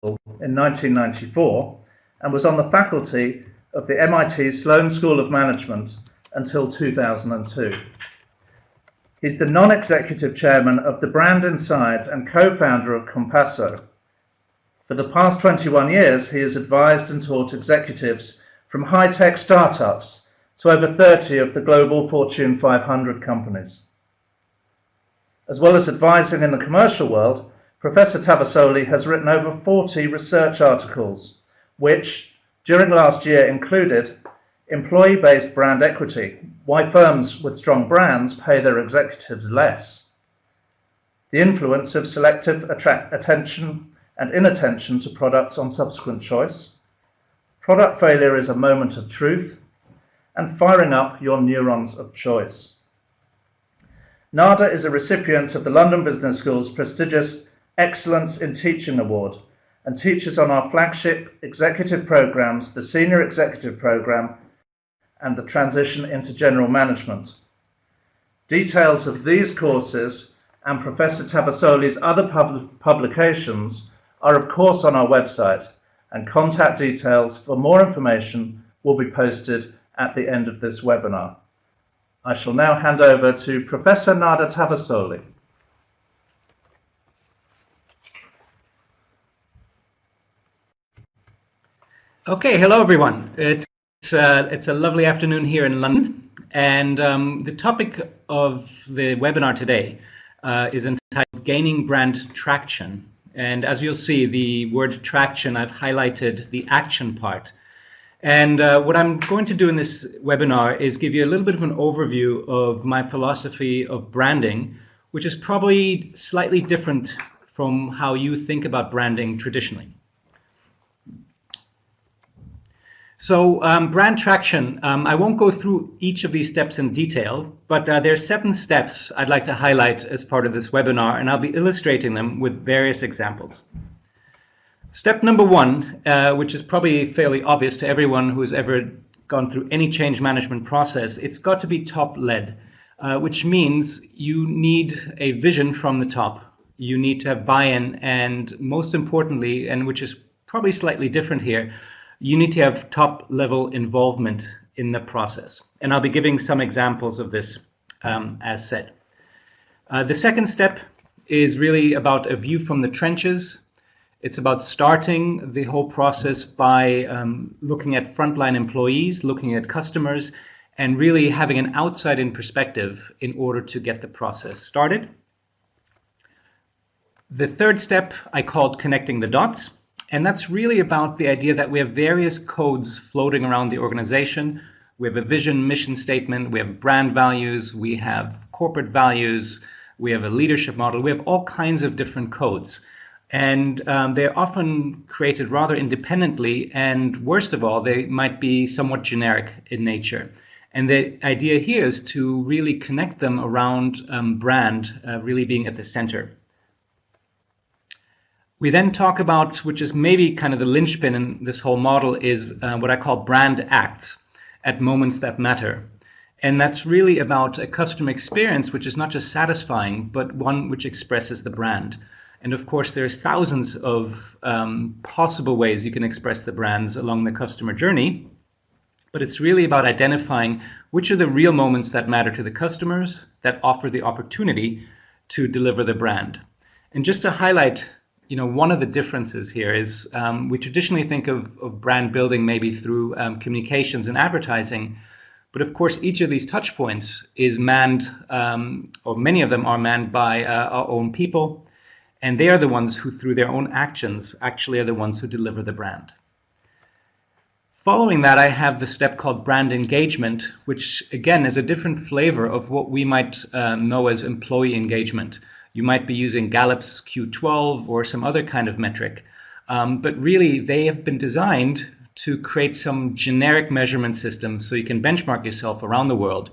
in 1994 and was on the faculty of the MIT Sloan School of Management until 2002. He's the non-executive chairman of the Brand Inside and co-founder of Compasso. For the past 21 years, he has advised and taught executives from high-tech startups to over 30 of the global Fortune 500 companies. As well as advising in the commercial world, Professor Tavassoli has written over 40 research articles, which during last year included employee-based brand equity, why firms with strong brands pay their executives less, the influence of selective attention and inattention to products on subsequent choice, product failure is a moment of truth, and firing up your neurons of choice. Nader is a recipient of the London Business School's prestigious Excellence in Teaching Award and teaches on our flagship executive programs, the Senior Executive Program and the Transition into General Management. Details of these courses and Professor Tavassoli's other publications are of course on our website, and contact details for more information will be posted at the end of this webinar. I shall now hand over to Professor Nader Tavassoli. Okay, hello everyone. It's a lovely afternoon here in London, and the topic of the webinar today is entitled Gaining Brand Traction. And as you'll see, the word traction, I've highlighted the action part. And what I'm going to do in this webinar is give you a little bit of an overview of my philosophy of branding, which is probably slightly different from how you think about branding traditionally. So brand traction, I won't go through each of these steps in detail, but there are 7 steps I'd like to highlight as part of this webinar, and I'll be illustrating them with various examples. Step number 1, which is probably fairly obvious to everyone who's ever gone through any change management process, it's got to be top-led, which means you need a vision from the top. You need to have buy-in, and most importantly, and which is probably slightly different here, you need to have top-level involvement in the process. And I'll be giving some examples of this as said. The second step is really about a view from the trenches. It's about starting the whole process by looking at frontline employees, looking at customers, and really having an outside-in perspective in order to get the process started. The third step I called connecting the dots. And that's really about the idea that we have various codes floating around the organization. We have a vision, mission statement, we have brand values, we have corporate values, we have a leadership model, we have all kinds of different codes. And they're often created rather independently, and worst of all, they might be somewhat generic in nature. And the idea here is to really connect them around brand really being at the center. We then talk about, which is maybe kind of the linchpin in this whole model, is what I call brand acts at moments that matter. And that's really about a customer experience which is not just satisfying, but one which expresses the brand. And of course, there's thousands of possible ways you can express the brands along the customer journey. But it's really about identifying which are the real moments that matter to the customers that offer the opportunity to deliver the brand. And just to highlight, one of the differences here is we traditionally think of brand building maybe through communications and advertising, but of course each of these touch points is manned, or many of them are manned by our own people, and they are the ones who through their own actions actually are the ones who deliver the brand. Following that, I have the step called brand engagement, which again is a different flavor of what we might know as employee engagement. You might be using Gallup's Q12 or some other kind of metric, but really they have been designed to create some generic measurement system so you can benchmark yourself around the world.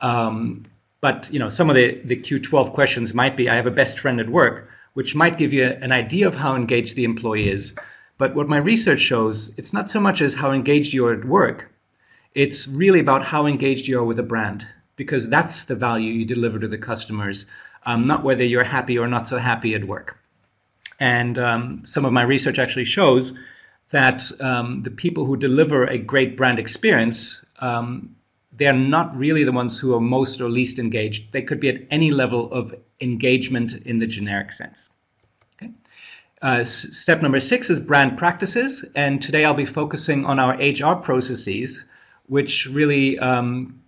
But some of the Q12 questions might be, I have a best friend at work, which might give you an idea of how engaged the employee is. But what my research shows, it's not so much as how engaged you are at work, it's really about how engaged you are with a brand, because that's the value you deliver to the customers. Not whether you're happy or not so happy at work. And some of my research actually shows that the people who deliver a great brand experience, they're not really the ones who are most or least engaged. They could be at any level of engagement in the generic sense. Okay. Step number 6 is brand practices, and today I'll be focusing on our HR processes, which really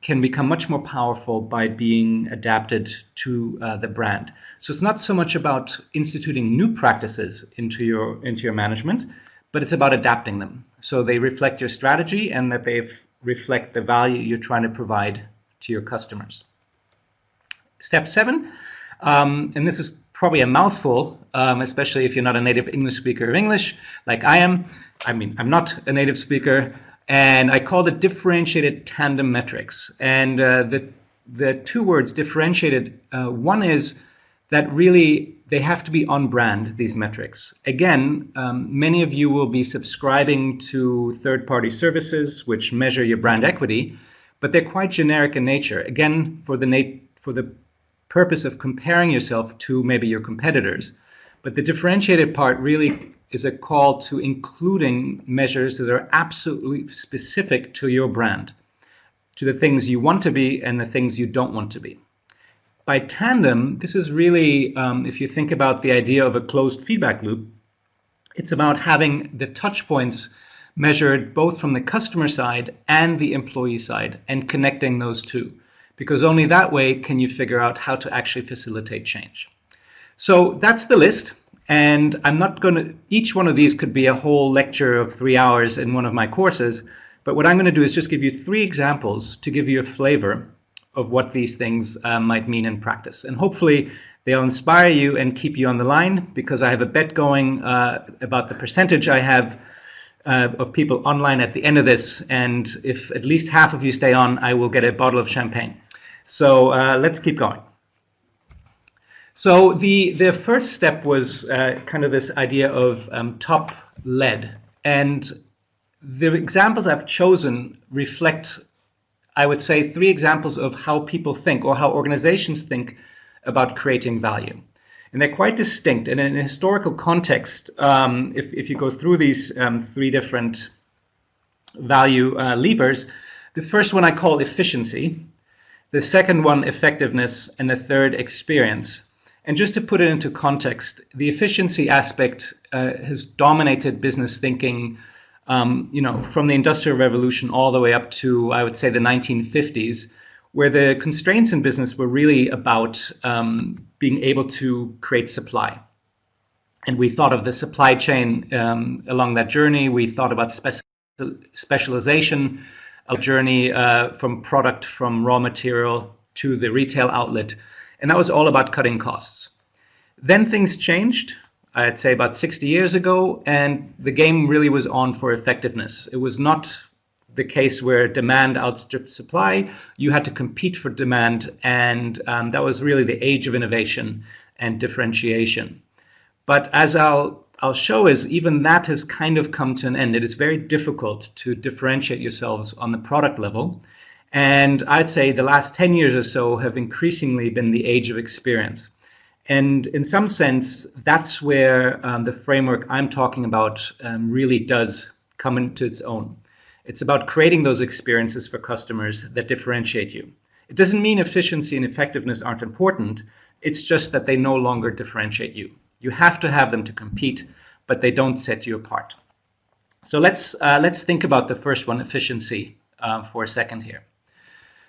can become much more powerful by being adapted to the brand. So it's not so much about instituting new practices into your management, but it's about adapting them so they reflect your strategy and that they reflect the value you're trying to provide to your customers. Step 7, and this is probably a mouthful, especially if you're not a native English speaker of English like I am. I mean, I'm not a native speaker, and I call it differentiated tandem metrics. And the two words differentiated, one is that really they have to be on brand, these metrics. Again, many of you will be subscribing to third-party services which measure your brand equity, but they're quite generic in nature. Again, for the purpose of comparing yourself to maybe your competitors. But the differentiated part really is a call to including measures that are absolutely specific to your brand, to the things you want to be and the things you don't want to be. By tandem, this is really, if you think about the idea of a closed feedback loop, it's about having the touch points measured both from the customer side and the employee side and connecting those two, because only that way can you figure out how to actually facilitate change. So that's the list, and I'm not going to, each one of these could be a whole lecture of 3 hours in one of my courses, but what I'm going to do is just give you 3 examples to give you a flavor of what these things might mean in practice. And hopefully they'll inspire you and keep you on the line, because I have a bet going about the percentage I have of people online at the end of this. And if at least half of you stay on, I will get a bottle of champagne. So let's keep going. So the first step was kind of this idea of top-led. And the examples I've chosen reflect, I would say, 3 examples of how people think or how organizations think about creating value. And they're quite distinct. And in a historical context, if you go through these 3 different value levers, the first one I call efficiency, the second one effectiveness, and the third experience. And just to put it into context, the efficiency aspect has dominated business thinking from the Industrial Revolution all the way up to, I would say, the 1950s, where the constraints in business were really about being able to create supply. And we thought of the supply chain along that journey. We thought about specialization, a journey from product, from raw material to the retail outlet. And that was all about cutting costs. Then things changed. I'd say about 60 years ago, and the game really was on for effectiveness. It was not the case where demand outstripped supply. You had to compete for demand, and that was really the age of innovation and differentiation. But as I'll show, is even that has kind of come to an end. It is very difficult to differentiate yourselves on the product level, and I'd say the last 10 years or so have increasingly been the age of experience. And in some sense, that's where the framework I'm talking about really does come into its own. It's about creating those experiences for customers that differentiate you. It doesn't mean efficiency and effectiveness aren't important. It's just that they no longer differentiate you. You have to have them to compete, but they don't set you apart. So let's think about the first one, efficiency, for a second here.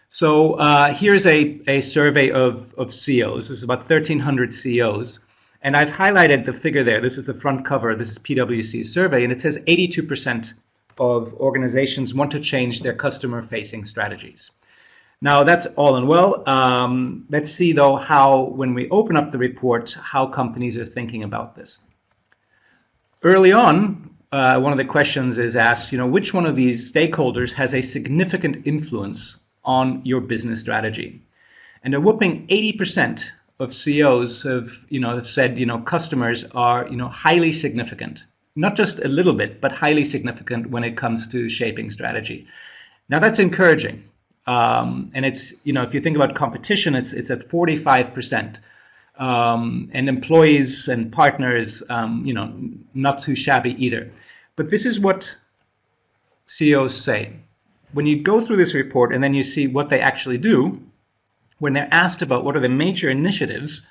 So here's a survey of CEOs. This is about 1,300 CEOs. And I've highlighted the figure there. This is the front cover. This is PwC's survey. And it says 82% of organizations want to change their customer-facing strategies. Now, that's all and well. Let's see, though, how, when we open up the report, how companies are thinking about this. Early on, one of the questions is asked, which one of these stakeholders has a significant influence on your business strategy? And a whopping 80% of CEOs have said customers are highly significant, not just a little bit, but highly significant when it comes to shaping strategy. Now that's encouraging, and it's if you think about competition, it's at 45%. and employees and partners, not too shabby either. But this is what CEOs say. When you go through this report and then you see what they actually do, when they're asked about what are the major initiatives,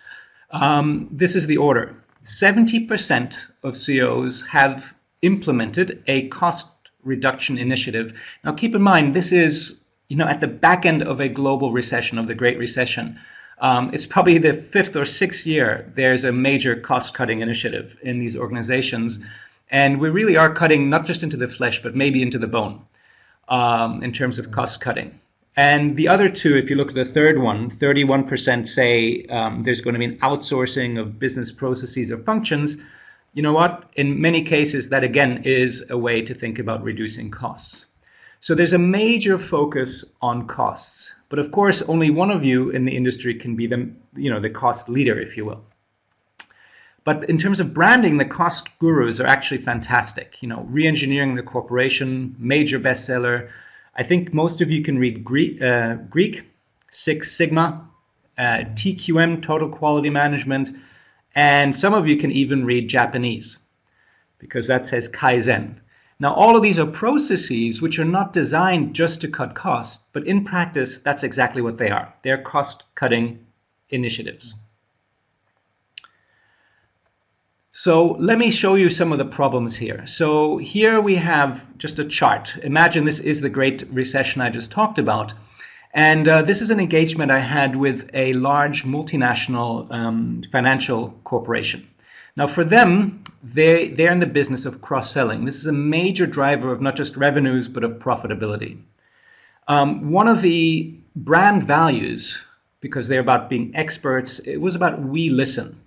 this is the order. 70% of CEOs have implemented a cost reduction initiative. Now keep in mind, this is at the back end of a global recession, of the Great Recession. It's probably the 5th or 6th year there's a major cost-cutting initiative in these organizations. And we really are cutting not just into the flesh, but maybe into the bone in terms of cost-cutting. And the other two, if you look at the third one, 31% say there's going to be an outsourcing of business processes or functions. You know what? In many cases, that again is a way to think about reducing costs. So there's a major focus on costs. But of course, only one of you in the industry can be the cost leader, if you will. But in terms of branding, the cost gurus are actually fantastic. Re-engineering the corporation, major bestseller. I think most of you can read Greek, Six Sigma, TQM, Total Quality Management, and some of you can even read Japanese, because that says Kaizen. Now, all of these are processes which are not designed just to cut costs, but in practice, that's exactly what they are. They're cost-cutting initiatives. So let me show you some of the problems here. So here we have just a chart. Imagine this is the Great Recession I just talked about. And this is an engagement I had with a large multinational financial corporation. Now for them, they're in the business of cross-selling. This is a major driver of not just revenues, but of profitability. One of the brand values, because they're about being experts, it was about we listen.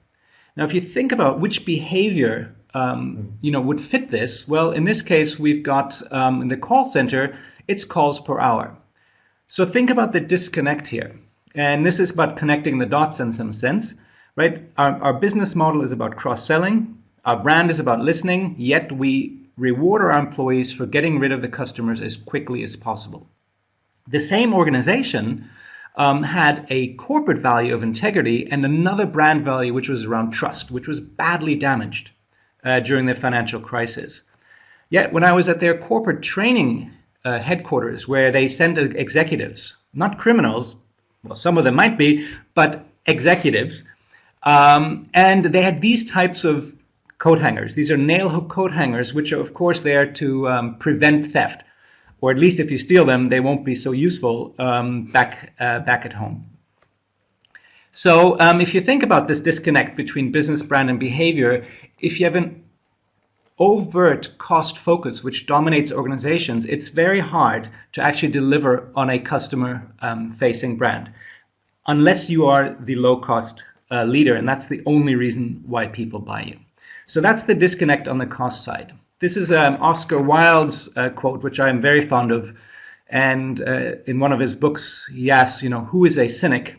Now, if you think about which behavior would fit this, well, in this case, we've got in the call center, it's calls per hour. So think about the disconnect here. And this is about connecting the dots in some sense, right? Our business model is about cross-selling. Our brand is about listening, yet we reward our employees for getting rid of the customers as quickly as possible. The same organization had a corporate value of integrity and another brand value which was around trust, which was badly damaged during the financial crisis. Yet when I was at their corporate training headquarters, where they send executives, not criminals, well, some of them might be, but executives, and they had these types of coat hangers. These are nail hook coat hangers, which are of course there to prevent theft. Or at least if you steal them, they won't be so useful back at home. So if you think about this disconnect between business brand and behavior, if you have an overt cost focus which dominates organizations, it's very hard to actually deliver on a customer-facing brand, unless you are the low-cost leader, and that's the only reason why people buy you. So that's the disconnect on the cost side. This is Oscar Wilde's quote, which I'm very fond of. And in one of his books, he asks, who is a cynic?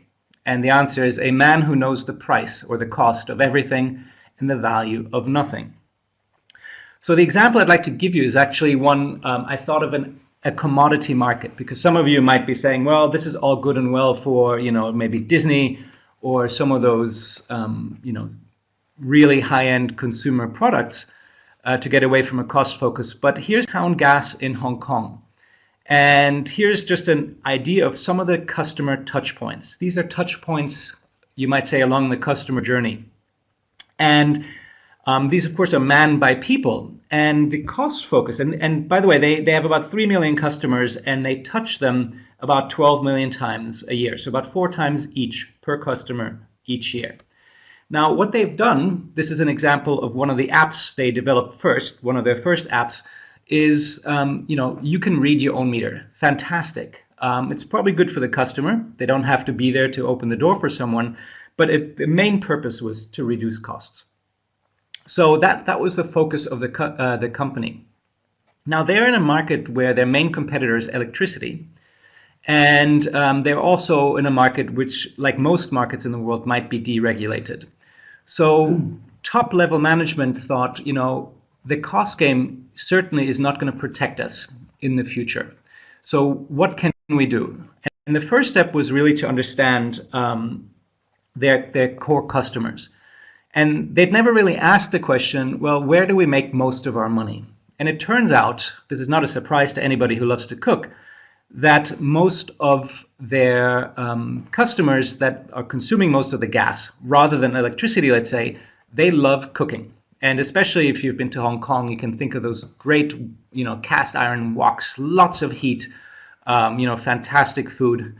And the answer is a man who knows the price or the cost of everything and the value of nothing. So the example I'd like to give you is actually one I thought of a commodity market, because some of you might be saying, well, this is all good and well for, maybe Disney or some of those, really high-end consumer products. To get away from a cost focus. But here's Town Gas in Hong Kong. And here's just an idea of some of the customer touch points. These are touch points, you might say, along the customer journey. And these, of course, are manned by people. And the cost focus, and by the way, they have about 3 million customers, and they touch them about 12 million times a year. So about 4 times each per customer each year. Now, what they've done, this is an example of one of the apps they developed first, one of their first apps, is, you can read your own meter. Fantastic. It's probably good for the customer. They don't have to be there to open the door for someone, but the main purpose was to reduce costs. So that was the focus of the company. Now, they're in a market where their main competitor is electricity. And they're also in a market which, like most markets in the world, might be deregulated. So top-level management thought, the cost game certainly is not going to protect us in the future. So what can we do? And the first step was really to understand their core customers. And they'd never really asked the question, well, where do we make most of our money? And it turns out, this is not a surprise to anybody who loves to cook, that most of their customers that are consuming most of the gas, rather than electricity, let's say, they love cooking. And especially if you've been to Hong Kong, you can think of those great, cast iron woks, lots of heat, fantastic food.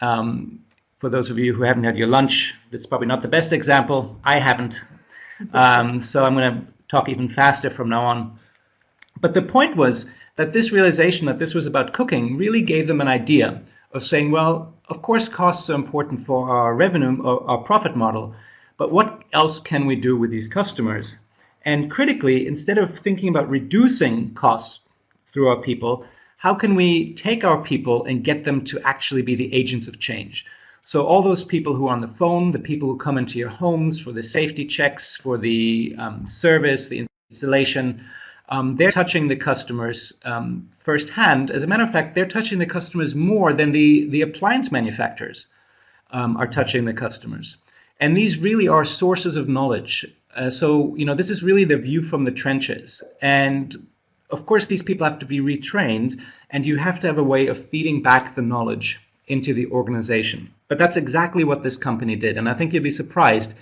For those of you who haven't had your lunch, this is probably not the best example. I haven't. So I'm going to talk even faster from now on. But the point was that this realization that this was about cooking really gave them an idea of saying, well, of course, costs are important for our revenue or our profit model, but what else can we do with these customers? And critically, instead of thinking about reducing costs through our people, how can we take our people and get them to actually be the agents of change? So all those people who are on the phone, the people who come into your homes for the safety checks, for the service, the installation, they're touching the customers firsthand. As a matter of fact, they're touching the customers more than the appliance manufacturers are touching the customers. And these really are sources of knowledge. So this is really the view from the trenches. And of course, these people have to be retrained, and you have to have a way of feeding back the knowledge into the organization. But that's exactly what this company did. And I think you'll be surprised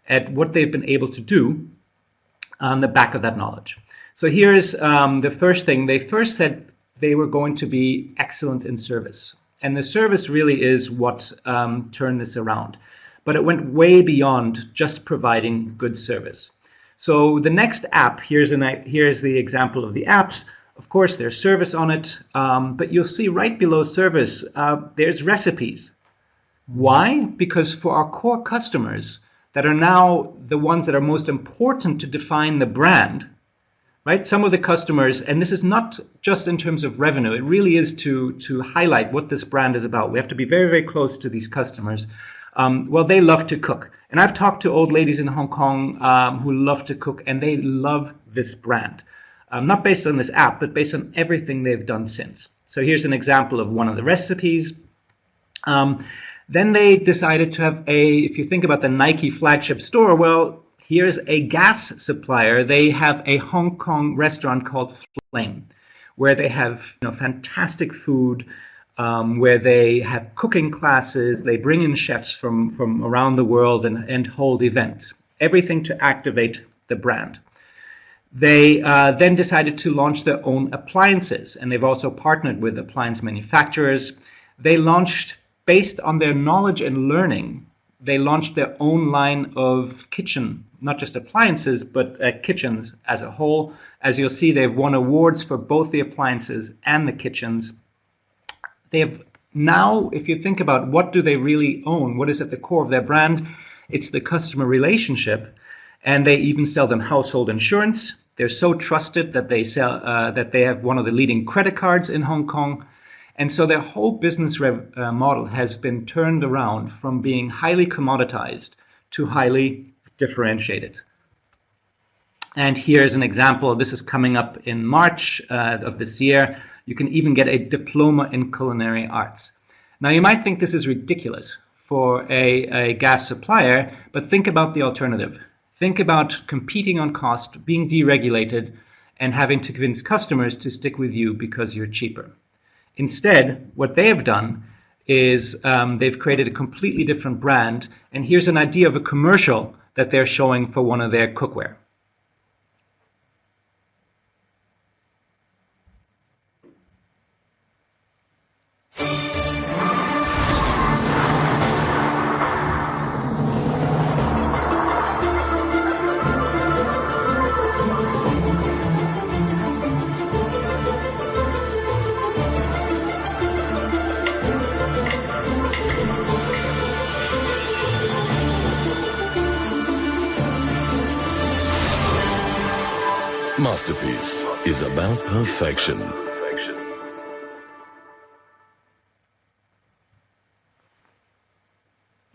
at what they've been able to do on the back of that knowledge. So here's the first thing. They first said they were going to be excellent in service. And the service really is what turned this around. But it went way beyond just providing good service. So the next app, here's the example of the apps. Of course, there's service on it, but you'll see right below service, there's recipes. Why? Because for our core customers that are now the ones that are most important to define the brand, right? Some of the customers, and this is not just in terms of revenue, it really is to highlight what this brand is about. We have to be very, very close to these customers. Well, they love to cook. And I've talked to old ladies in Hong Kong who love to cook, and they love this brand. Not based on this app, but based on everything they've done since. So here's an example of one of the recipes. Then they decided to have if you think about the Nike flagship store, well, here's a gas supplier. They have a Hong Kong restaurant called Flame, where they have fantastic food, where they have cooking classes. They bring in chefs from around the world and hold events. Everything to activate the brand. They then decided to launch their own appliances, and they've also partnered with appliance manufacturers. They launched, based on their knowledge and learning, they launched their own line of kitchen, not just appliances, but kitchens as a whole. As you'll see, they've won awards for both the appliances and the kitchens. They have now, if you think about what do they really own, what is at the core of their brand, it's the customer relationship. And they even sell them household insurance. They're so trusted that they sell that they have one of the leading credit cards in Hong Kong. And so their whole business model has been turned around from being highly commoditized to highly differentiated. And here's an example. This is coming up in March of this year. You can even get a diploma in culinary arts. Now, you might think this is ridiculous for a gas supplier, but think about the alternative. Think about competing on cost, being deregulated, and having to convince customers to stick with you because you're cheaper. Instead, what they have done is they've created a completely different brand. And here's an idea of a commercial that they're showing for one of their cookware. Masterpiece is about perfection.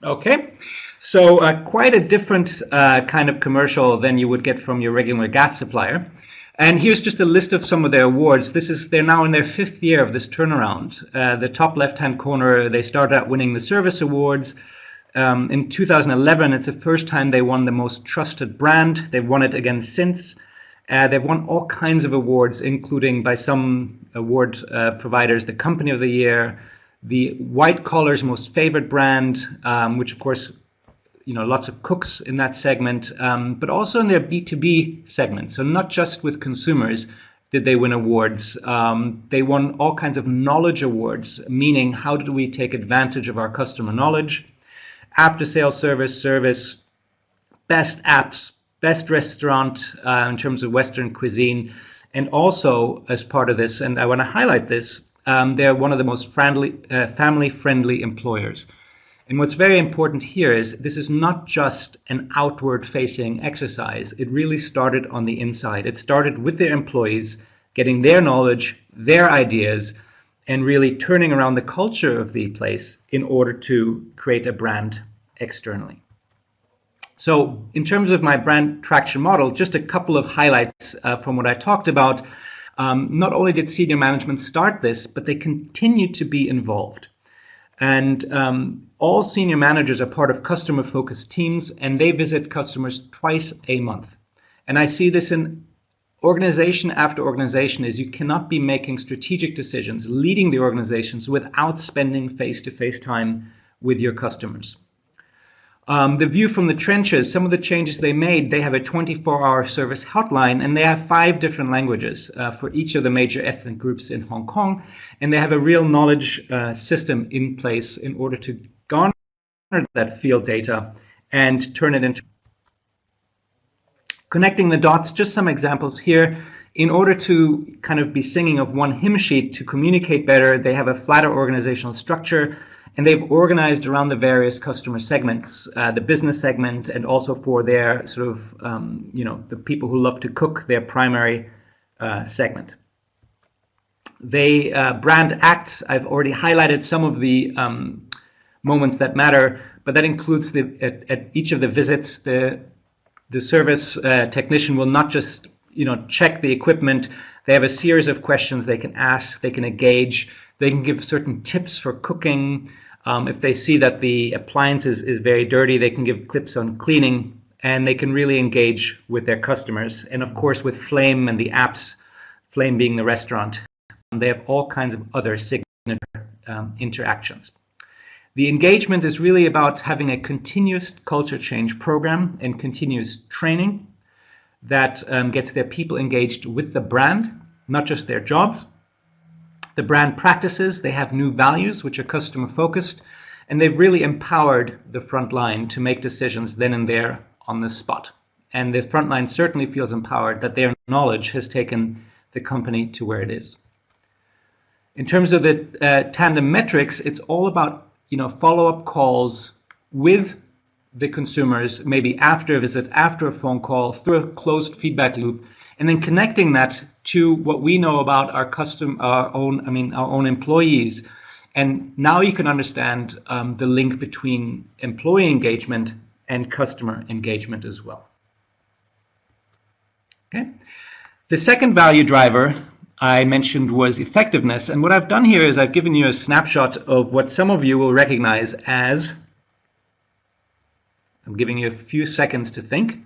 Okay, so quite a different kind of commercial than you would get from your regular gas supplier. And here's just a list of some of their awards. They're now in their 5th year of this turnaround. The top left-hand corner, they started out winning the service awards. In 2011, it's the first time they won the most trusted brand. They've won it again since. They've won all kinds of awards, including by some award providers, the Company of the Year, the white collar's most favorite brand, which of course, lots of cooks in that segment, but also in their B2B segment. So not just with consumers did they win awards. They won all kinds of knowledge awards, meaning how do we take advantage of our customer knowledge? After sales service, best apps, best restaurant in terms of Western cuisine. And also as part of this, and I want to highlight this, they're one of the most family-friendly employers. And what's very important here is this is not just an outward-facing exercise. It really started on the inside. It started with their employees, getting their knowledge, their ideas, and really turning around the culture of the place in order to create a brand externally. So in terms of my brand traction model, just a couple of highlights from what I talked about. Not only did senior management start this, but they continue to be involved. And all senior managers are part of customer-focused teams, and they visit customers twice a month. And I see this in organization after organization, is you cannot be making strategic decisions, leading the organizations without spending face-to-face time with your customers. The view from the trenches, some of the changes they made, they have a 24-hour service hotline, and they have 5 different languages for each of the major ethnic groups in Hong Kong. And they have a real knowledge system in place in order to garner that field data and turn it into connecting the dots. Just some examples here. In order to kind of be singing of one hymn sheet to communicate better, they have a flatter organizational structure. And they've organized around the various customer segments, the business segment, and also for their sort of, the people who love to cook, their primary segment. They brand acts. I've already highlighted some of the moments that matter, but that includes at each of the visits, the service technician will not just check the equipment. They have a series of questions they can ask, they can engage, they can give certain tips for cooking. If they see that the appliance is very dirty, they can give clips on cleaning, and they can really engage with their customers. And of course, with Flame and the apps, Flame being the restaurant, they have all kinds of other signature interactions. The engagement is really about having a continuous culture change program and continuous training that gets their people engaged with the brand, not just their jobs. The brand practices, they have new values which are customer focused, and they've really empowered the front line to make decisions then and there on the spot. And the front line certainly feels empowered that their knowledge has taken the company to where it is. In terms of the tandem metrics, it's all about follow-up calls with the consumers, maybe after a visit, after a phone call, through a closed feedback loop, and then connecting that to what we know about our own employees. And now you can understand the link between employee engagement and customer engagement as well. Okay. The second value driver I mentioned was effectiveness. And what I've done here is I've given you a snapshot of what some of you will recognize as, I'm giving you a few seconds to think.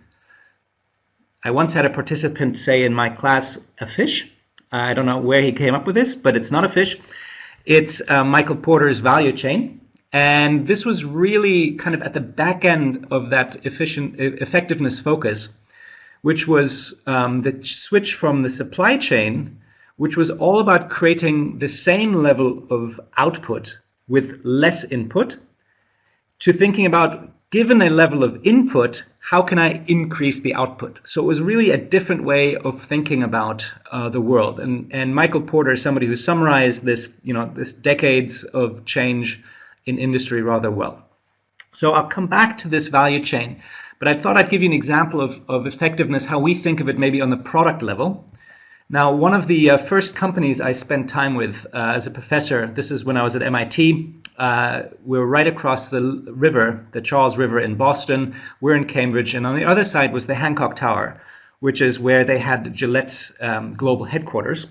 I once had a participant say in my class, a fish. I don't know where he came up with this, but it's not a fish. It's Michael Porter's value chain. And this was really kind of at the back end of that effectiveness focus, which was the switch from the supply chain, which was all about creating the same level of output with less input, to thinking about, given a level of input, how can I increase the output? So it was really a different way of thinking about the world. And Michael Porter is somebody who summarized this, this decades of change in industry rather well. So I'll come back to this value chain, but I thought I'd give you an example of effectiveness, how we think of it maybe on the product level. Now, one of the first companies I spent time with as a professor, this is when I was at MIT, we were right across the river, the Charles River in Boston. We're in Cambridge, and on the other side was the Hancock Tower, which is where they had Gillette's global headquarters.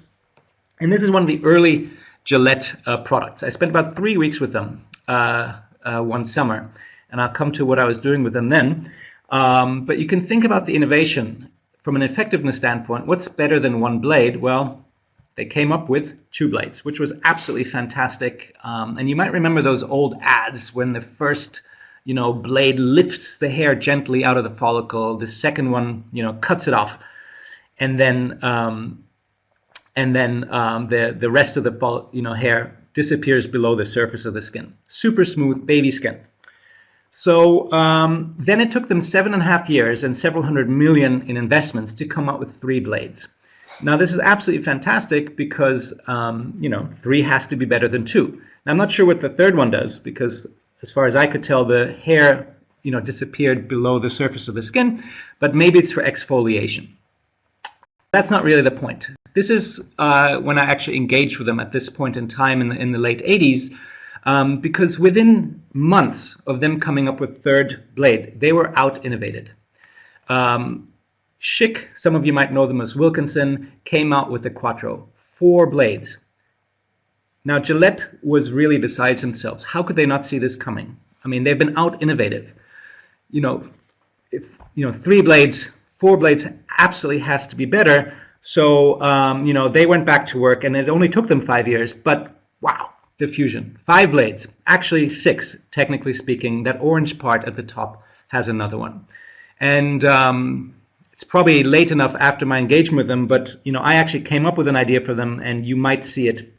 And this is one of the early Gillette products. I spent about 3 weeks with them one summer. and I'll come to what I was doing with them then. But you can think about the innovation from an effectiveness standpoint. What's better than one blade? Well, they came up with 2 blades, which was absolutely fantastic. And you might remember those old ads when the first, blade lifts the hair gently out of the follicle. The second one, cuts it off, and then the rest of the hair disappears below the surface of the skin. Super smooth baby skin. So then it took them 7.5 years and several hundred million in investments to come up with 3 blades. Now, this is absolutely fantastic because, 3 has to be better than 2. Now, I'm not sure what the third one does because, as far as I could tell, the hair, disappeared below the surface of the skin, but maybe it's for exfoliation. That's not really the point. This is when I actually engaged with them at this point in time in the late 80s, because within months of them coming up with third blade, they were out-innovated. Schick, some of you might know them as Wilkinson, came out with the Quattro, 4 blades. Now, Gillette was really besides themselves. How could they not see this coming? I mean, they've been out-innovative. 3 blades, 4 blades absolutely has to be better. So, they went back to work, and it only took them 5 years, but wow, diffusion. 5 blades, actually 6, technically speaking. That orange part at the top has another one. And it's probably late enough after my engagement with them, but I actually came up with an idea for them, and you might see it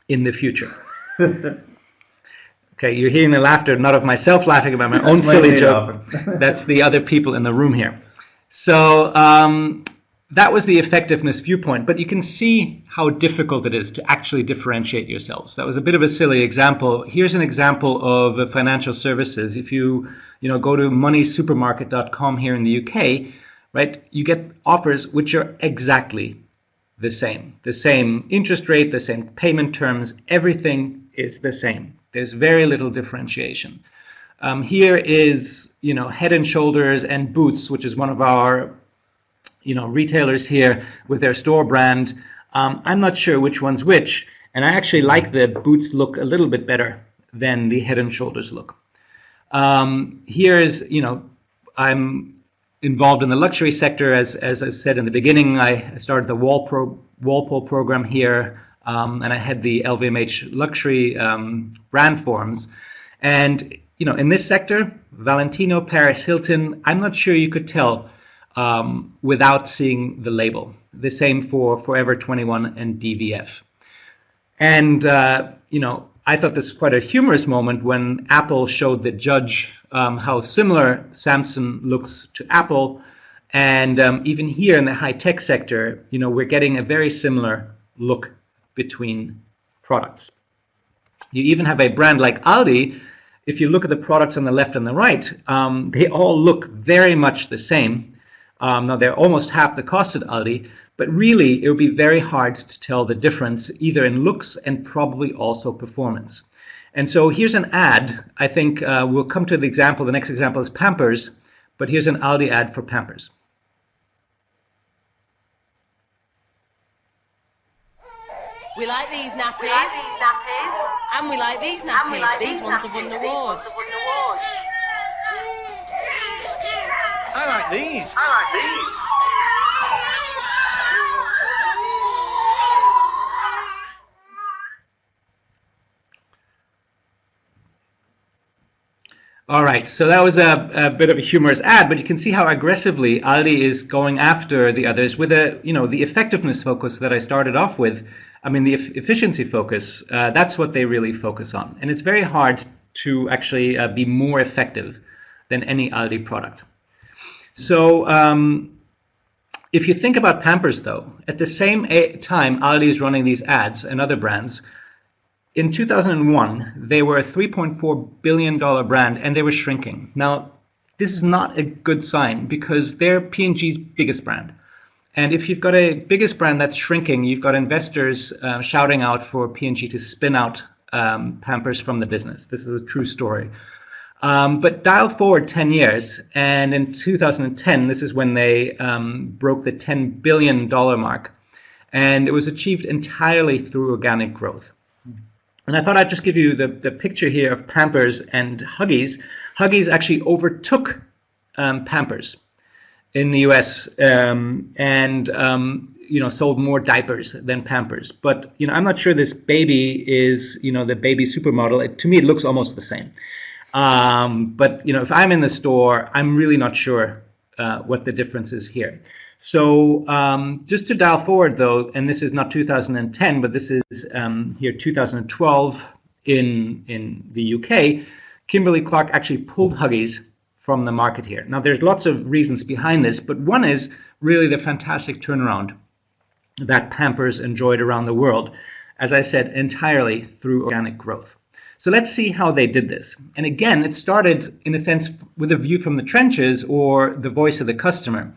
in the future. Okay, you're hearing the laughter, not of myself laughing about my own silly joke. That's the other people in the room here. So that was the effectiveness viewpoint, but you can see how difficult it is to actually differentiate yourselves. That was a bit of a silly example. Here's an example of financial services. If you go to moneysupermarket.com here in the UK, right, you get offers which are exactly the same. The same interest rate, the same payment terms, everything is the same. There's very little differentiation. Here is, Head and Shoulders and Boots, which is one of our, retailers here with their store brand. I'm not sure which one's which, and I actually like the Boots look a little bit better than the Head and Shoulders look. Here's, I'm involved in the luxury sector. As I said in the beginning, I started the Walpole program here, and I had the LVMH luxury brand forums. And, in this sector, Valentino, Paris Hilton, I'm not sure you could tell without seeing the label. The same for Forever 21 and DVF. And, I thought this was quite a humorous moment when Apple showed the judge how similar Samsung looks to Apple. And even here in the high-tech sector, we're getting a very similar look between products. You even have a brand like Aldi. If you look at the products on the left and the right, they all look very much the same. Now, they're almost half the cost at Aldi, but really it would be very hard to tell the difference either in looks and probably also performance. And so here's an ad. I think we'll come to the example. The next example is Pampers, but here's an Aldi ad for Pampers. We like these nappies. And we like these nappies. These ones have won the awards. I like these. All right, so that was a bit of a humorous ad, but you can see how aggressively Aldi is going after the others with the effectiveness focus that I started off with. I mean, the efficiency focus, that's what they really focus on. And it's very hard to actually be more effective than any Aldi product. So if you think about Pampers, though, at the same time Aldi is running these ads and other brands, in 2001, they were a $3.4 billion brand, and they were shrinking. Now, this is not a good sign because they're P&G's biggest brand. And if you've got a biggest brand that's shrinking, you've got investors shouting out for P&G to spin out Pampers from the business. This is a true story. But dial forward 10 years, and in 2010, this is when they broke the $10 billion mark. And it was achieved entirely through organic growth. And I thought I'd just give you the picture here of Pampers and Huggies. Huggies actually overtook Pampers in the US, and sold more diapers than Pampers. But I'm not sure this baby is the baby supermodel. To me, it looks almost the same. But if I'm in the store, I'm really not sure what the difference is here. So just to dial forward though, and this is not 2010, but this is here 2012 in the UK, Kimberly Clark actually pulled Huggies from the market here. Now there's lots of reasons behind this, but one is really the fantastic turnaround that Pampers enjoyed around the world, as I said, entirely through organic growth. So let's see how they did this. And again, it started in a sense with a view from the trenches or the voice of the customer.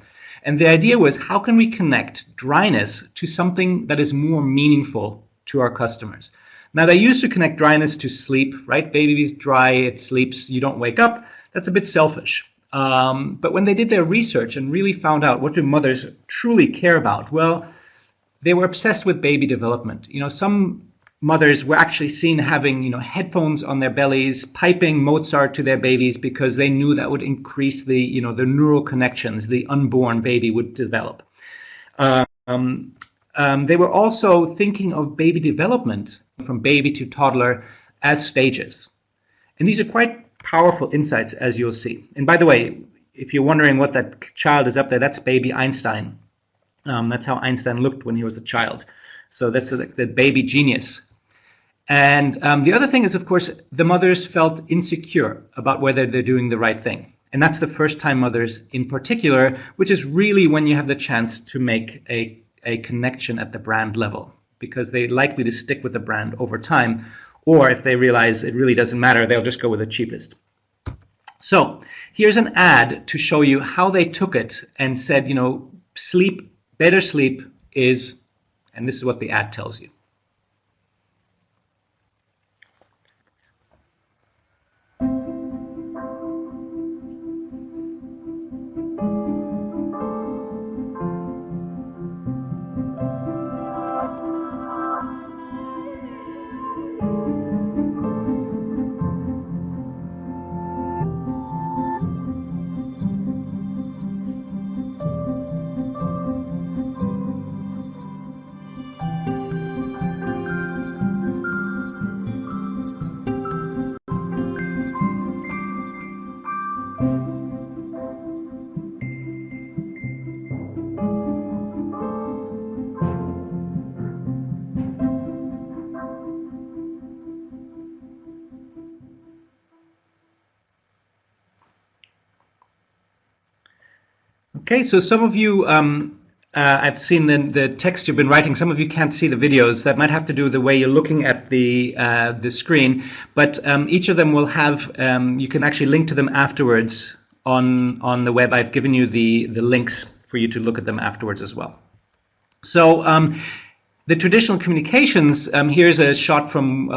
And the idea was, how can we connect dryness to something that is more meaningful to our customers? Now, they used to connect dryness to sleep, right? Baby's dry, it sleeps, you don't wake up. That's a bit selfish. But when they did their research and really found out what do mothers truly care about, well, they were obsessed with baby development. Some mothers were actually seen having, headphones on their bellies, piping Mozart to their babies because they knew that would increase the, the neural connections the unborn baby would develop. They were also thinking of baby development from baby to toddler as stages. And these are quite powerful insights, as you'll see. And by the way, if you're wondering what that child is up there, that's baby Einstein. That's how Einstein looked when he was a child. So that's the baby genius. And the other thing is, of course, the mothers felt insecure about whether they're doing the right thing. And that's the first-time mothers in particular, which is really when you have the chance to make a connection at the brand level, because they're likely to stick with the brand over time. Or if they realize it really doesn't matter, they'll just go with the cheapest. So here's an ad to show you how they took it and said, better sleep is, and this is what the ad tells you. Okay, so some of you, I've seen the text you've been writing. Some of you can't see the videos. That might have to do with the way you're looking at the screen. But each of them will have, you can actually link to them afterwards on the web. I've given you the links for you to look at them afterwards as well. So the traditional communications, here's a shot from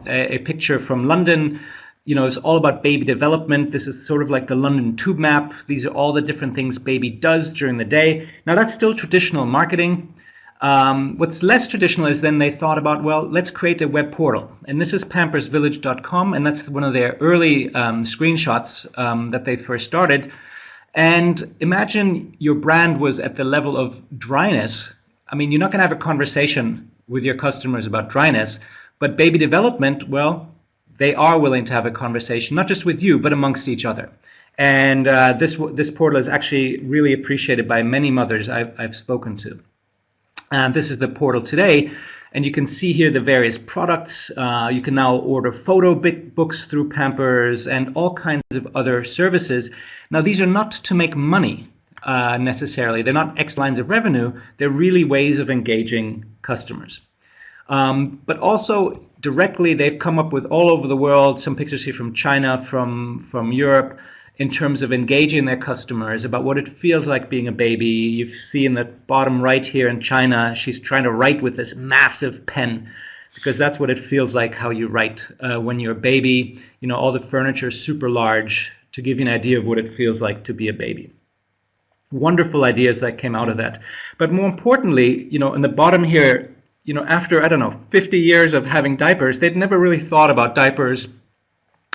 a picture from London. It's all about baby development. This is sort of like the London tube map. These are all the different things baby does during the day. Now that's still traditional marketing. What's less traditional is then they thought about, well, let's create a web portal. And this is pampersvillage.com, and that's one of their early screenshots that they first started. And imagine your brand was at the level of dryness. I mean, you're not going to have a conversation with your customers about dryness, but baby development, well, they are willing to have a conversation, not just with you, but amongst each other. And this portal is actually really appreciated by many mothers I've spoken to. This is the portal today, and you can see here the various products. You can now order photo books through Pampers and all kinds of other services. Now, these are not to make money necessarily. They're not extra lines of revenue. They're really ways of engaging customers. But also directly, they've come up with all over the world, some pictures here from China, from Europe, in terms of engaging their customers about what it feels like being a baby. You see in the bottom right here in China, she's trying to write with this massive pen, because that's what it feels like how you write when you're a baby. All the furniture is super large, to give you an idea of what it feels like to be a baby. Wonderful ideas that came out of that. But more importantly, in the bottom here, after, I don't know, 50 years of having diapers, they'd never really thought about diapers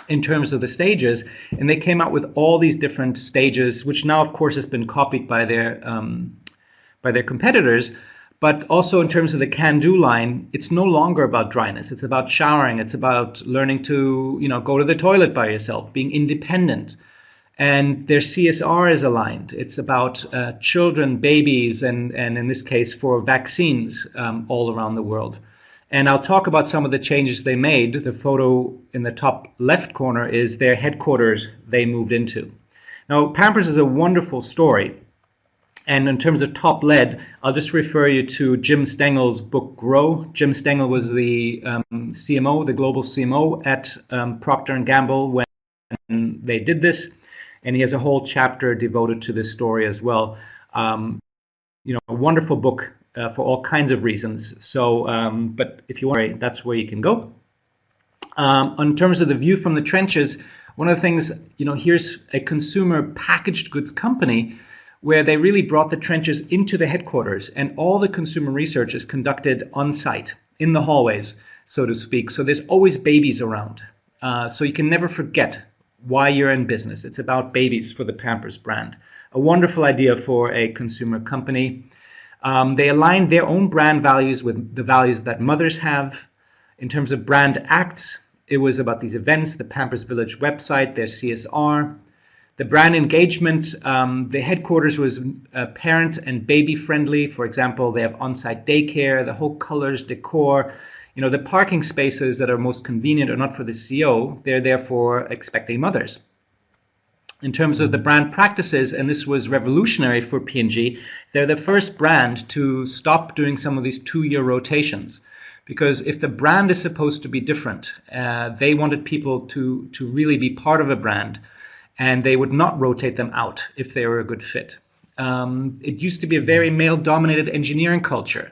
in terms of the stages, and they came out with all these different stages, which now, of course, has been copied by their competitors. But also in terms of the can-do line, it's no longer about dryness. It's about showering. It's about learning to, go to the toilet by yourself, being independent. And their CSR is aligned. It's about children, babies, and in this case for vaccines all around the world. And I'll talk about some of the changes they made. The photo in the top left corner is their headquarters they moved into. Now, Pampers is a wonderful story. And in terms of top lead, I'll just refer you to Jim Stengel's book, Grow. Jim Stengel was the CMO, the global CMO at Procter & Gamble when they did this. And he has a whole chapter devoted to this story as well. A wonderful book for all kinds of reasons. So, but if you want, that's where you can go. In terms of the view from the trenches, one of the things, here's a consumer packaged goods company where they really brought the trenches into the headquarters, and all the consumer research is conducted on site, in the hallways, so to speak. So there's always babies around. So you can never forget why you're in business. It's about babies for the Pampers brand. A wonderful idea for a consumer company. They aligned their own brand values with the values that mothers have. In terms of brand acts, it was about these events, the Pampers Village website, their CSR. The brand engagement, the headquarters was parent and baby friendly. For example, they have on-site daycare, the whole colors, decor. The parking spaces that are most convenient are not for the CEO. They're there for expecting mothers. In terms of the brand practices, and this was revolutionary for P&G, they're the first brand to stop doing some of these 2-year rotations. Because if the brand is supposed to be different, they wanted people to really be part of a brand, and they would not rotate them out if they were a good fit. It used to be a very male-dominated engineering culture,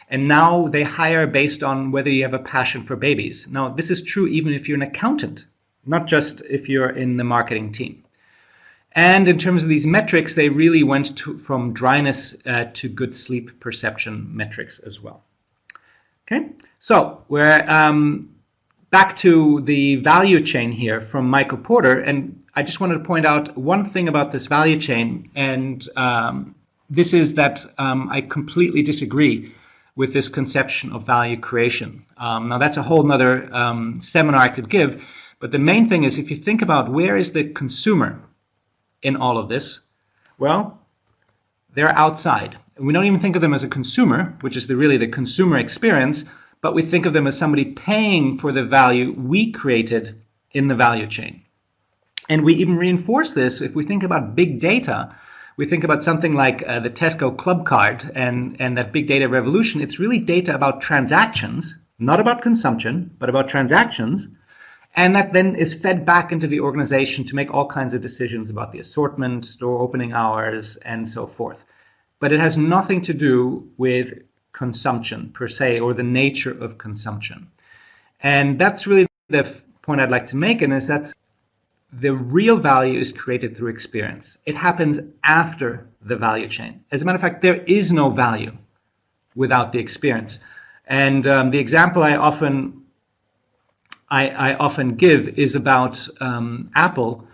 and now they hire based on whether you have a passion for babies. Now, this is true even if you're an accountant, not just if you're in the marketing team. And in terms of these metrics, they really went from dryness to good sleep perception metrics as well. Okay, so we're back to the value chain here from Michael Porter, and I just wanted to point out one thing about this value chain, and this is that I completely disagree with this conception of value creation. Now that's a whole nother seminar I could give, but the main thing is if you think about where is the consumer in all of this, well, they're outside. We don't even think of them as a consumer, which is really the consumer experience, but we think of them as somebody paying for the value we created in the value chain. And we even reinforce this if we think about big data. We think about something like the Tesco Club Card and that big data revolution. It's really data about transactions, not about consumption, but about transactions. And that then is fed back into the organization to make all kinds of decisions about the assortment, store opening hours, and so forth. But it has nothing to do with consumption per se, or the nature of consumption. And that's really the point I'd like to make, and is that the real value is created through experience. It happens after the value chain. As a matter of fact, there is no value without the experience. And the example I often give is about Apple.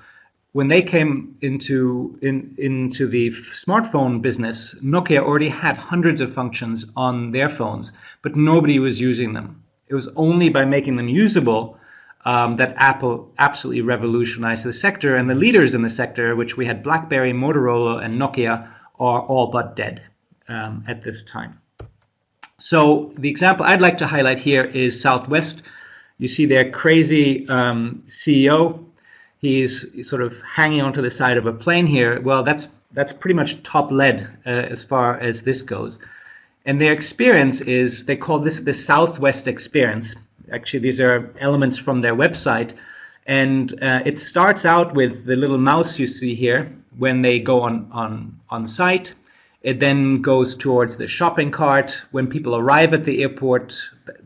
When they came into the smartphone business, Nokia already had hundreds of functions on their phones, but nobody was using them. It was only by making them usable that Apple absolutely revolutionized the sector, and the leaders in the sector, which we had BlackBerry, Motorola, and Nokia, are all but dead at this time. So the example I'd like to highlight here is Southwest. You see their crazy CEO. He's sort of hanging onto the side of a plane here. Well, that's pretty much top lead as far as this goes. And their experience is, they call this the Southwest experience. Actually, these are elements from their website. And it starts out with the little mouse you see here when they go on site. It then goes towards the shopping cart. When people arrive at the airport,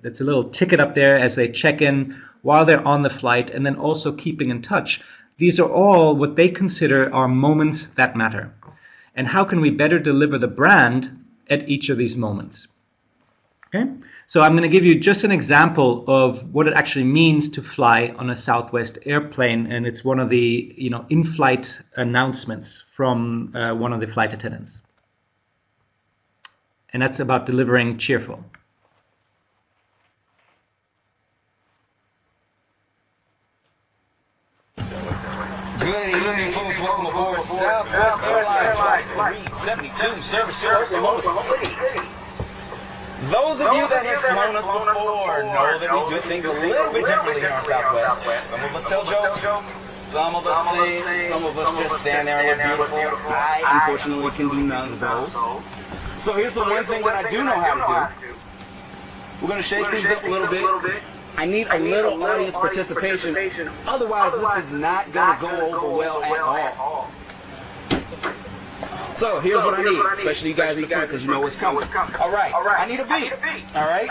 there's a little ticket up there as they check in while they're on the flight, and then also keeping in touch. These are all what they consider are moments that matter. And how can we better deliver the brand at each of these moments? Okay, so I'm going to give you just an example of what it actually means to fly on a Southwest airplane, and it's one of the in-flight announcements from one of the flight attendants, and that's about delivering cheerful. Good evening, folks. Welcome aboard Southwest Airlines Flight 372, service to Oklahoma City. Those of you that have flown us before know that we do things a little bit differently here on Southwest. Some of us tell jokes, some of us sing, some of us just stand there and look beautiful. I, unfortunately, can do none of those. So here's the one thing that I do know how to do. We're going to shake things up a little bit. I need a little audience participation. Otherwise, this is not going to go over well at all. So here's what I need, especially you guys in the front, because you know what's coming. All right, I need a beat. All right.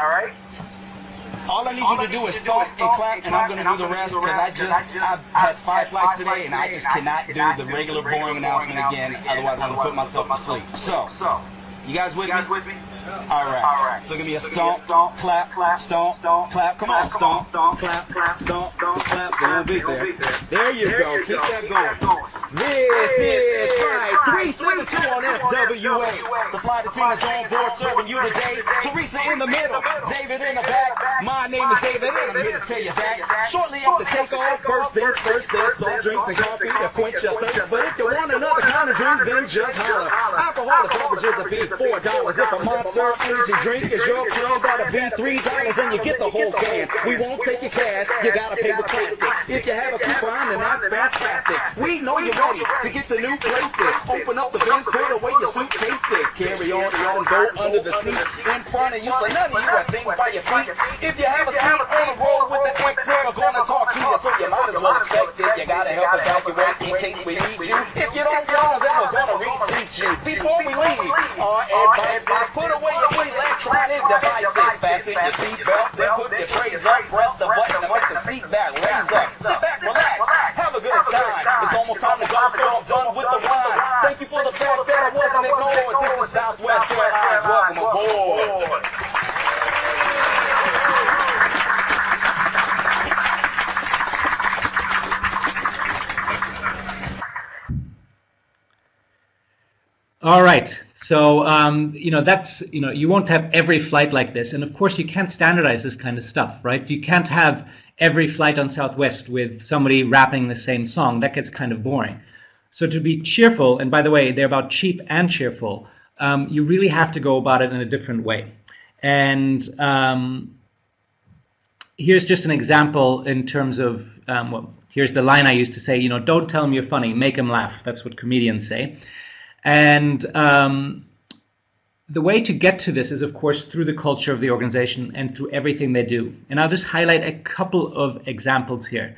All I need you to do is stomp and clap, and I'm going to do the rest, because I've had 5 flights today, and I just cannot do the regular boring announcement again. Otherwise, I'm going to put myself to sleep. So, you guys with me? All right. So give me a stomp, clap, stomp, clap. Come on, stomp, clap, stomp, clap. They won't be there. There you go. Keep that going. This is Flight 372 on SWA. The flight attendants on board serving you today. Teresa in the middle, David in the back. My name is David, and I'm here to tell you that shortly after takeoff, first things first, there's soft drinks and coffee to quench your thirst. But if you want another kind of drink, then just holler. Alcoholic beverages will be $4. If a Monster energy drink is your friend, that'll be $3, and you get the whole can. We won't take your cash, you gotta pay with plastic. If you have a coupon, then that's fantastic. We know you're ready to get to new places. Open up the vents, put away your suitcases. Carry on items, go under the seat in front of you, so none of you have things by your feet. If you have a seat on the road with the exit, we're gonna talk to you, so you might as well expect it. You gotta help evacuate in case we need you. If you don't want then we're gonna reseat you. Before we leave, our advice is put away your electronic devices. Fasten your seatbelt, then put your trays up. Press the button to make the seat back raise up. Sit back, relax, have a good time. It's almost time to go, so I'm done with the ride. Thank you for the fact that I wasn't ignored. This is Southwest Airlines. Welcome aboard. All right, so that's you won't have every flight like this, and of course you can't standardize this kind of stuff, right? You can't have every flight on Southwest with somebody rapping the same song. That gets kind of boring. So to be cheerful, and by the way, they're about cheap and cheerful, you really have to go about it in a different way. And here's just an example in terms of, here's the line I used to say, don't tell them you're funny, make them laugh. That's what comedians say. And the way to get to this is, of course, through the culture of the organization and through everything they do. And I'll just highlight a couple of examples here.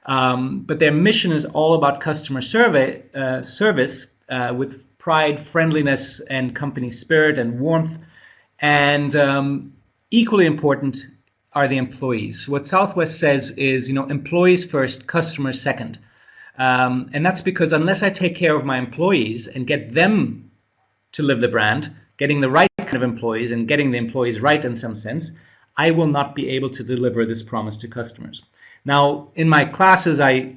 But their mission is all about customer service with pride, friendliness, and company spirit and warmth. And equally important are the employees. What Southwest says is, employees first, customers second. And that's because unless I take care of my employees and get them to live the brand, getting the right kind of employees and getting the employees right in some sense, I will not be able to deliver this promise to customers. Now, in my classes, I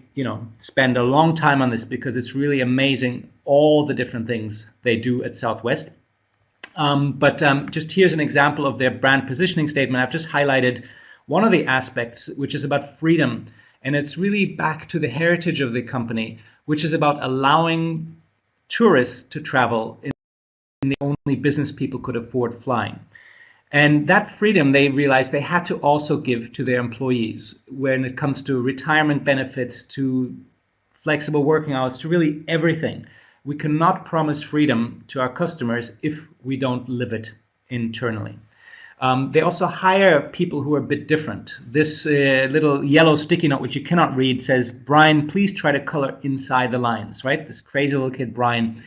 spend a long time on this because it's really amazing all the different things they do at Southwest. But just here's an example of their brand positioning statement. I've just highlighted one of the aspects, which is about freedom. And it's really back to the heritage of the company, which is about allowing tourists to travel in the only business people could afford flying. And that freedom, they realized they had to also give to their employees when it comes to retirement benefits, to flexible working hours, to really everything. We cannot promise freedom to our customers if we don't live it internally. They also hire people who are a bit different. This little yellow sticky note, which you cannot read, says, "Brian, please try to color inside the lines," right? This crazy little kid, Brian.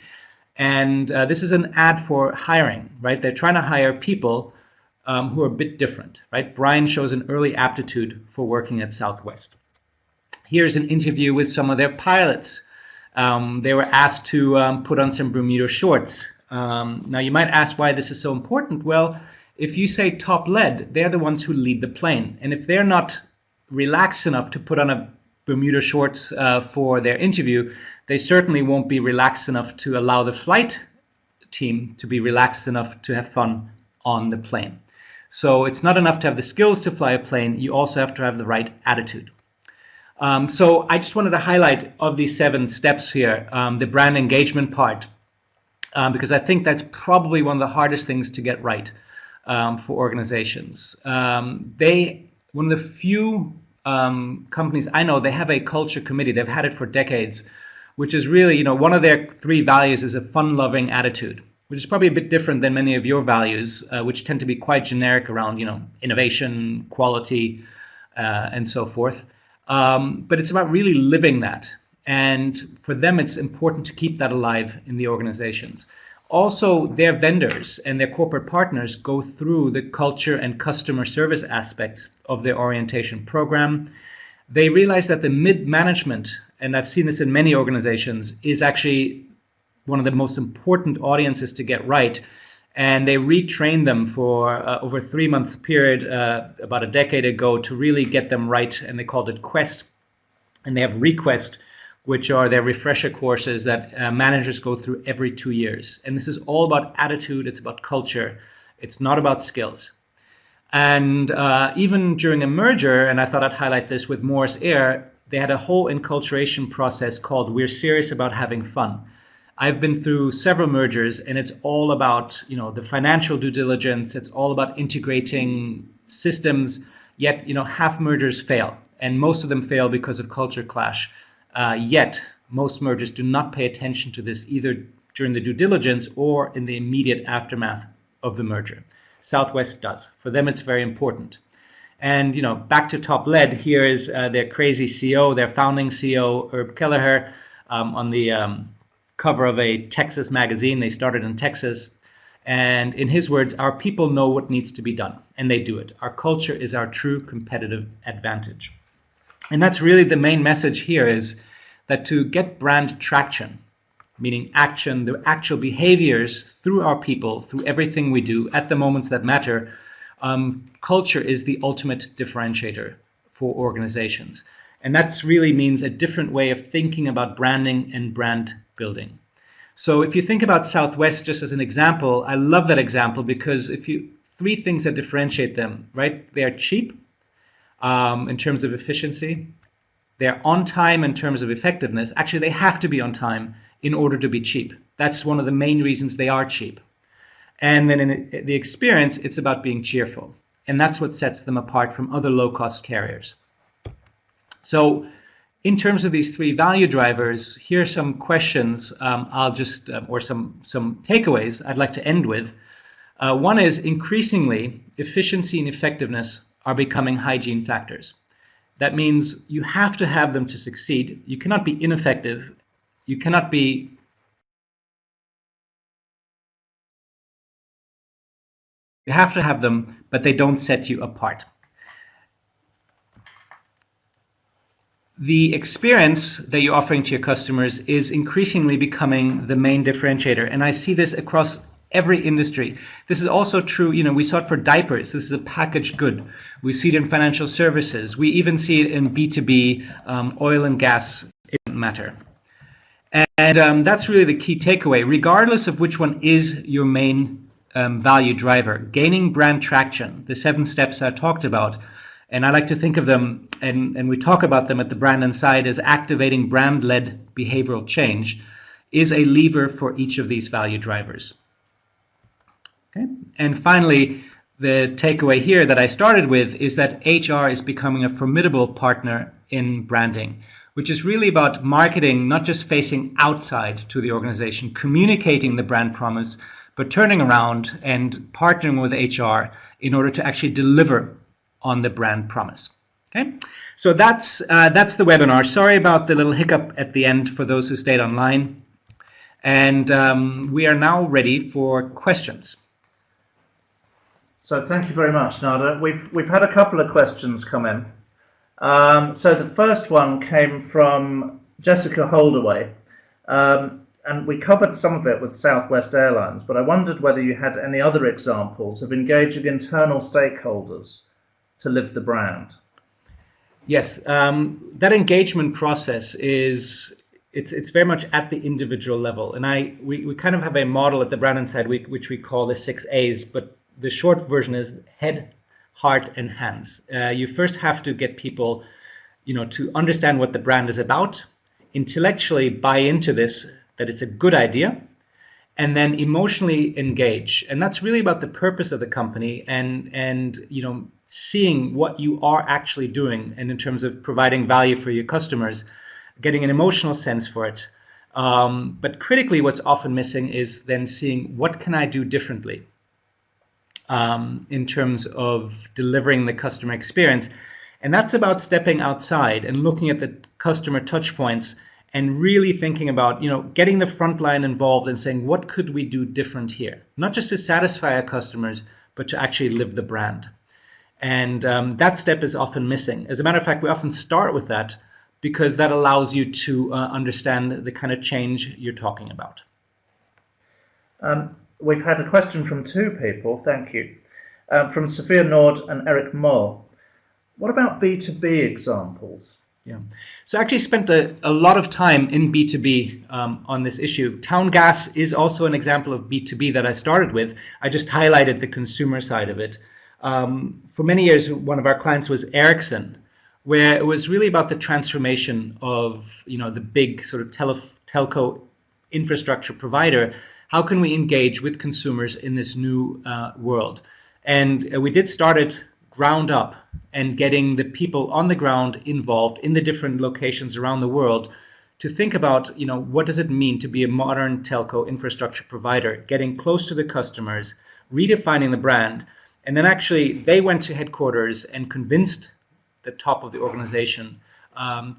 And this is an ad for hiring, right? They're trying to hire people who are a bit different, right? Brian shows an early aptitude for working at Southwest. Here's an interview with some of their pilots. They were asked to put on some Bermuda shorts. Now you might ask why this is so important. Well, if you say top lead, they're the ones who lead the plane. And if they're not relaxed enough to put on a Bermuda shorts for their interview, they certainly won't be relaxed enough to allow the flight team to be relaxed enough to have fun on the plane. So it's not enough to have the skills to fly a plane, you also have to have the right attitude. So I just wanted to highlight of these 7 steps here, the brand engagement part, because I think that's probably one of the hardest things to get right for organizations. One of the few companies I know, they have a culture committee, they've had it for decades, which is really, one of their 3 values is a fun-loving attitude, which is probably a bit different than many of your values, which tend to be quite generic around, innovation, quality, and so forth. But it's about really living that. And for them, it's important to keep that alive in the organizations. Also, their vendors and their corporate partners go through the culture and customer service aspects of their orientation program. They realize that the mid-management, and I've seen this in many organizations, is actually one of the most important audiences to get right. And they retrain them for over a 3-month period about a decade ago to really get them right. And they called it Quest. And they have Request, which are their refresher courses that managers go through every 2 years. And this is all about attitude, it's about culture, it's not about skills. And even during a merger, and I thought I'd highlight this with Morris Air, they had a whole enculturation process called We're Serious About Having Fun. I've been through several mergers, and it's all about the financial due diligence, it's all about integrating systems, yet half mergers fail, and most of them fail because of culture clash. Yet, most mergers do not pay attention to this either during the due diligence or in the immediate aftermath of the merger. Southwest does. For them, it's very important. And, back to top lead, here is their crazy CEO, their founding CEO, Herb Kelleher, on the cover of a Texas magazine. They started in Texas. And in his words, our people know what needs to be done, and they do it. Our culture is our true competitive advantage. And that's really the main message here, is that to get brand traction, meaning action, the actual behaviors through our people, through everything we do at the moments that matter, culture is the ultimate differentiator for organizations. And that really means a different way of thinking about branding and brand building. So if you think about Southwest just as an example, I love that example because 3 things that differentiate them, right? They are cheap in terms of efficiency. They're on time in terms of effectiveness. Actually, they have to be on time in order to be cheap. That's one of the main reasons they are cheap. And then in the experience, it's about being cheerful. And that's what sets them apart from other low-cost carriers. So in terms of these 3 value drivers, here are some questions or some takeaways I'd like to end with. One is increasingly efficiency and effectiveness are becoming hygiene factors. That means you have to have them to succeed. You cannot be ineffective. You cannot be You have to have them, but they don't set you apart. The experience that you're offering to your customers is increasingly becoming the main differentiator. And I see this across every industry. This is also true, we saw it for diapers. This is a packaged good. We see it in financial services. We even see it in B2B, oil and gas. It doesn't matter. And that's really the key takeaway. Regardless of which one is your main value driver, gaining brand traction, the 7 steps I talked about, and I like to think of them, and we talk about them at the Brand Inside as activating brand-led behavioral change, is a lever for each of these value drivers. Okay? And finally, the takeaway here that I started with is that HR is becoming a formidable partner in branding, which is really about marketing, not just facing outside to the organization, communicating the brand promise, but turning around and partnering with HR in order to actually deliver on the brand promise. Okay, so that's the webinar. Sorry about the little hiccup at the end for those who stayed online. And we are now ready for questions. So thank you very much, Nader. We've had a couple of questions come in. So the first one came from Jessica Holdaway. and we covered some of it with Southwest Airlines, but I wondered whether you had any other examples of engaging internal stakeholders to live the brand. Yes, that engagement process is it's very much at the individual level, and we kind of have a model at the brand inside which we call the 6 A's, but the short version is head, heart, and hands. You first have to get people, to understand what the brand is about, intellectually buy into this, that it's a good idea, and then emotionally engage. And that's really about the purpose of the company and seeing what you are actually doing, and in terms of providing value for your customers, getting an emotional sense for it. But critically, what's often missing is then seeing what can I do differently in terms of delivering the customer experience. And that's about stepping outside and looking at the customer touch points and really thinking about, getting the front line involved and saying, what could we do different here? Not just to satisfy our customers, but to actually live the brand. And that step is often missing. As a matter of fact, we often start with that because that allows you to understand the kind of change you're talking about. We've had a question from two people, thank you, from Sophia Nord and Eric Moll. What about B2B examples? Yeah, so I actually spent a lot of time in B2B on this issue. Town Gas is also an example of B2B that I started with. I just highlighted the consumer side of it. For many years, one of our clients was Ericsson, where it was really about the transformation of the big sort of telco infrastructure provider. How can we engage with consumers in this new world? And we did start it ground up and getting the people on the ground involved in the different locations around the world to think about, what does it mean to be a modern telco infrastructure provider, getting close to the customers, redefining the brand. And then actually they went to headquarters and convinced the top of the organization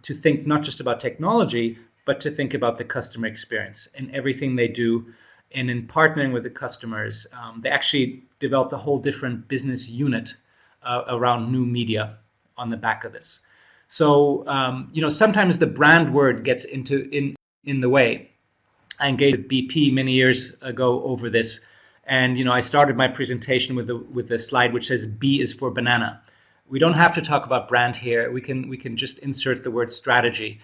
to think not just about technology, but to think about the customer experience in everything they do. And in partnering with the customers, they actually developed a whole different business unit around new media on the back of this. So, sometimes the brand word gets in the way. I engaged with BP many years ago over this. And, I started my presentation with the slide which says B is for banana. We don't have to talk about brand here. We can just insert the word strategy.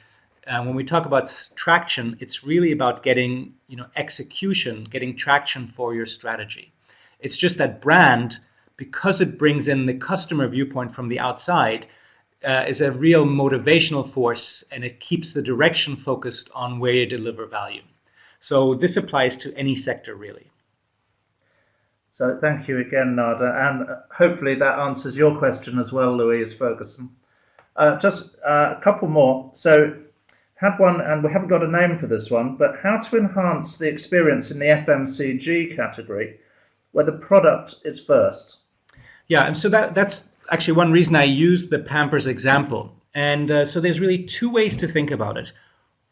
When we talk about traction, it's really about getting, execution, getting traction for your strategy. It's just that brand, because it brings in the customer viewpoint from the outside, is a real motivational force, and it keeps the direction focused on where you deliver value. So this applies to any sector, really. So thank you again, Nader, and hopefully that answers your question as well, Louise Ferguson. Just a couple more. So had one, and we haven't got a name for this one, but how to enhance the experience in the FMCG category where the product is first. Yeah, and so that's actually one reason I used the Pampers example. And so there's really two ways to think about it.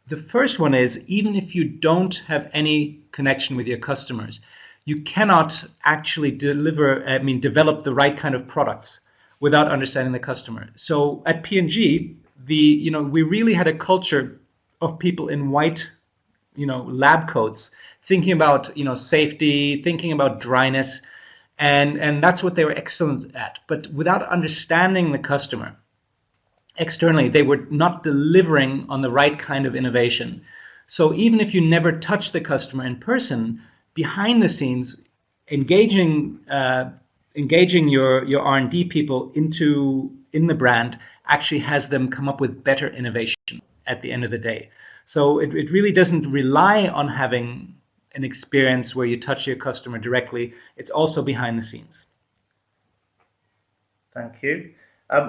The first one is, even if you don't have any connection with your customers, you cannot actually develop the right kind of products without understanding the customer. So at P&G, we really had a culture of people in white, lab coats, thinking about, safety, thinking about dryness, and that's what they were excellent at. But without understanding the customer externally, they were not delivering on the right kind of innovation. So even if you never touch the customer in person, behind the scenes, engaging your R&D people in the brand actually has them come up with better innovation at the end of the day. So it really doesn't rely on having an experience where you touch your customer directly. It's also behind the scenes. Thank you.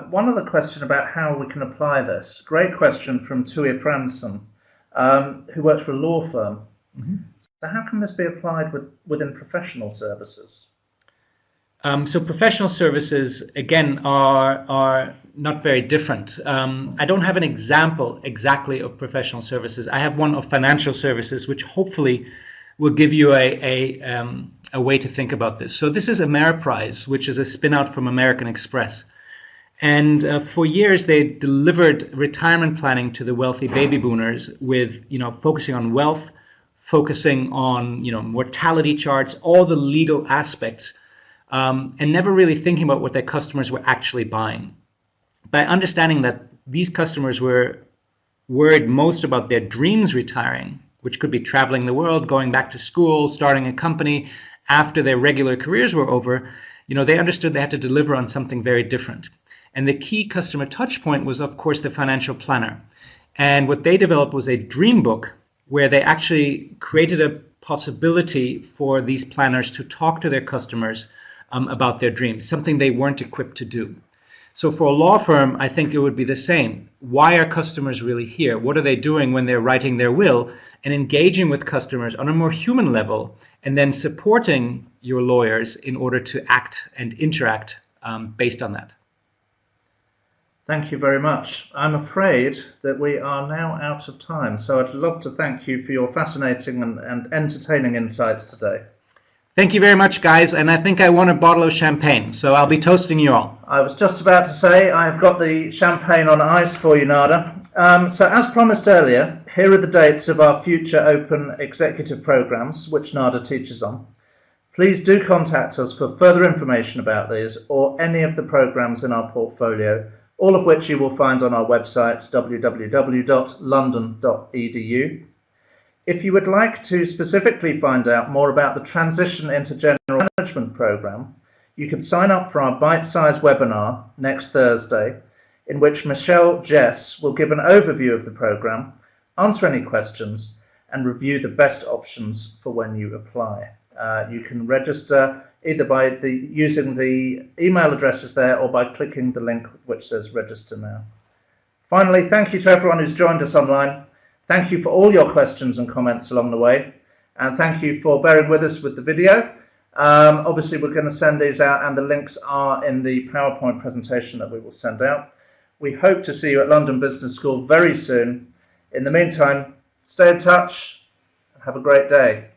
One other question about how we can apply this. Great question from Tui Franson, who works for a law firm. Mm-hmm. So how can this be applied within professional services? So professional services, again, are not very different. I don't have an example exactly of professional services. I have one of financial services, which hopefully will give you a way to think about this. So this is Ameriprise, which is a spin-out from American Express. And for years, they delivered retirement planning to the wealthy baby boomers with, focusing on wealth, focusing on, mortality charts, all the legal aspects, and never really thinking about what their customers were actually buying. By understanding that these customers were worried most about their dreams retiring, which could be traveling the world, going back to school, starting a company after their regular careers were over, they understood they had to deliver on something very different. And the key customer touch point was, of course, the financial planner. And what they developed was a dream book where they actually created a possibility for these planners to talk to their customers about their dreams, something they weren't equipped to do. So for a law firm, I think it would be the same. Why are customers really here? What are they doing when they're writing their will? And engaging with customers on a more human level, and then supporting your lawyers in order to act and interact based on that. Thank you very much. I'm afraid that we are now out of time, so I'd love to thank you for your fascinating and entertaining insights today. Thank you very much, guys, and I think I want a bottle of champagne, so I'll be toasting you all. I was just about to say I've got the champagne on ice for you, Nader. So as promised earlier, here are the dates of our future open executive programs, which Nader teaches on. Please do contact us for further information about these or any of the programs in our portfolio, all of which you will find on our website, www.london.edu. If you would like to specifically find out more about the Transition into General Management program, you can sign up for our bite-sized webinar next Thursday, in which Michelle Jess will give an overview of the program, answer any questions, and review the best options for when you apply. You can register either by using the email addresses there or by clicking the link which says register now. Finally, thank you to everyone who's joined us online. Thank you for all your questions and comments along the way, and thank you for bearing with us with the video. Obviously, we're going to send these out, and the links are in the PowerPoint presentation that we will send out. We hope to see you at London Business School very soon. In the meantime, stay in touch and have a great day.